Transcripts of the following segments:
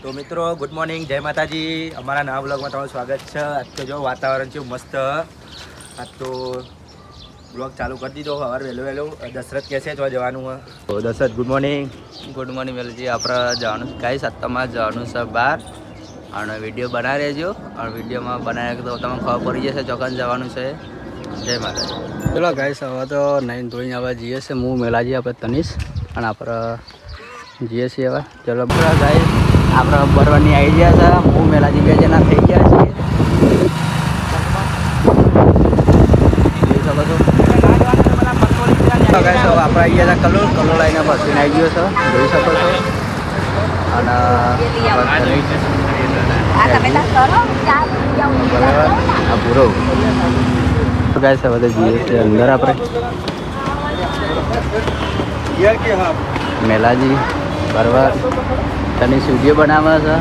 તો મિત્રો good morning, જય માતાજી. અમારા નવા બ્લોગમાં તમારું સ્વાગત છે. આજ તો જો વાતાવરણ છે મસ્ત. આજ તો બ્લોગ ચાલુ કરી દીધો સવાર વહેલું. દશરથ કહે છે તો જવાનું હોય. તો Dashrath good morning. Good morning Velji. આપણે જવાનું ગાઈસ અત્યારમાં જવાનું છે બહાર અને વિડીયો બનાવી રહેજો. અને વિડીયોમાં બનાવે તો તમને ખબર પડી જશે ચોકન જવાનું છે. જય માતાજી. ચલો ગાઈસ હવે તો નાઈન ધોઈને હવે જઈએ છીએ. હું મેલાજી આપણે તનીશ અને આપણે જઈએ છીએ હવે. ચલો બરાબર ગાઈસ, આપણે બરવાની આઈડિયા છે. હું મેલાજી બે જણા થઈ ગયા છીએ. આપણે આવી ગયા હતા કલોલ આવીને બસીને આવી ગયો છો, જોઈ શકો છો. અને આ પૂરો ગાય છે બધા જઈએ છીએ અંદર. આપણે મેલાજી બરાબર તનિષ વિડીયો બનાવે છે.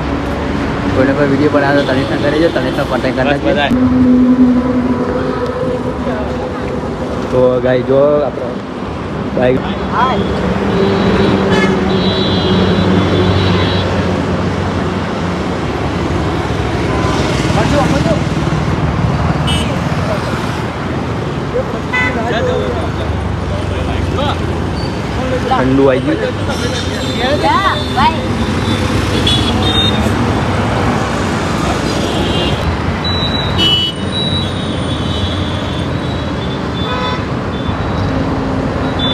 કોઈને કોઈ વિડીયો બનાવે તો તનિષને કરી દો, તનિષનો કોન્ટેક્ટ કરી નાખજો. તો ગાય જો આપણે બાઈક ઠંડુ આવી ગયું.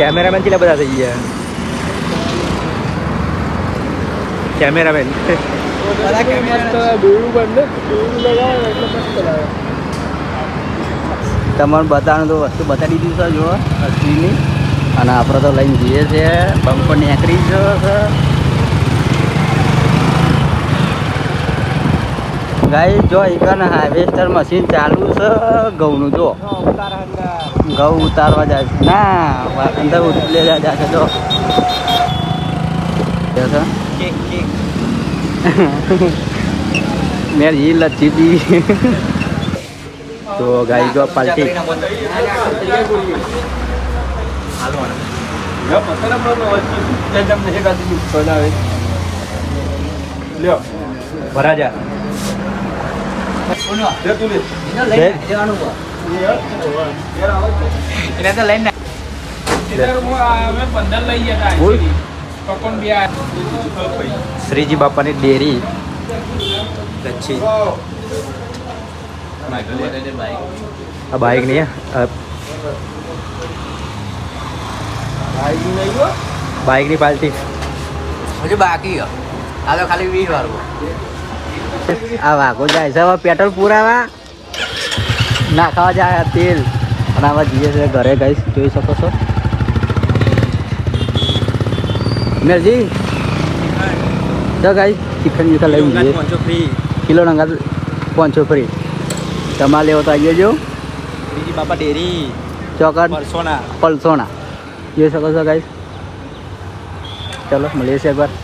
કેમેરામેન કેટલા બધા થઈ ગયા? કેમેરામેન તમારે બતાવવાનું તો વસ્તુ બતાવી દીધું છે જો અશ્વિની. અને આપણે તો લઈને જઈએ છીએ. બમ્પર નીકળી ગયો છે ગાઈ. જો એકન હાર્વેસ્ટર મશીન ચાલુ છે ઘઉંનું. જો ઘઉં ઉતારવા જાય છે. ના અંદર ઉતરી જાય છે. જો મેં એ લચ્છી દી. તો ગાય જો પાલટી ભરાજા શ્રીજી બાપાની ડેરી લચ્છી. આ બાઈક નહીં, બાઈકની પાર્ટી હજુ બાકી આ તો ખાલી 20 વાળું. આ વાઘો જાય છે હવે પેટ્રોલ પુરાવા નાખવા જાય તેલ. અને આવા જઈએ છે ઘરે ગાઈસ, જોઈ શકો છો. મેરજી તો ગાઈસ ચિકન લઈ જઈએ. ફ્રી કિલો નંગા 500 ફ્રી. તમારે લેવો તો આવી જજો. શ્રીજી બાપા ડેરી ચોકડ પરસોના. પલસોણા જોઈ શકો છો ગાઈસ. ચલો મળીએ છીએ એકવાર.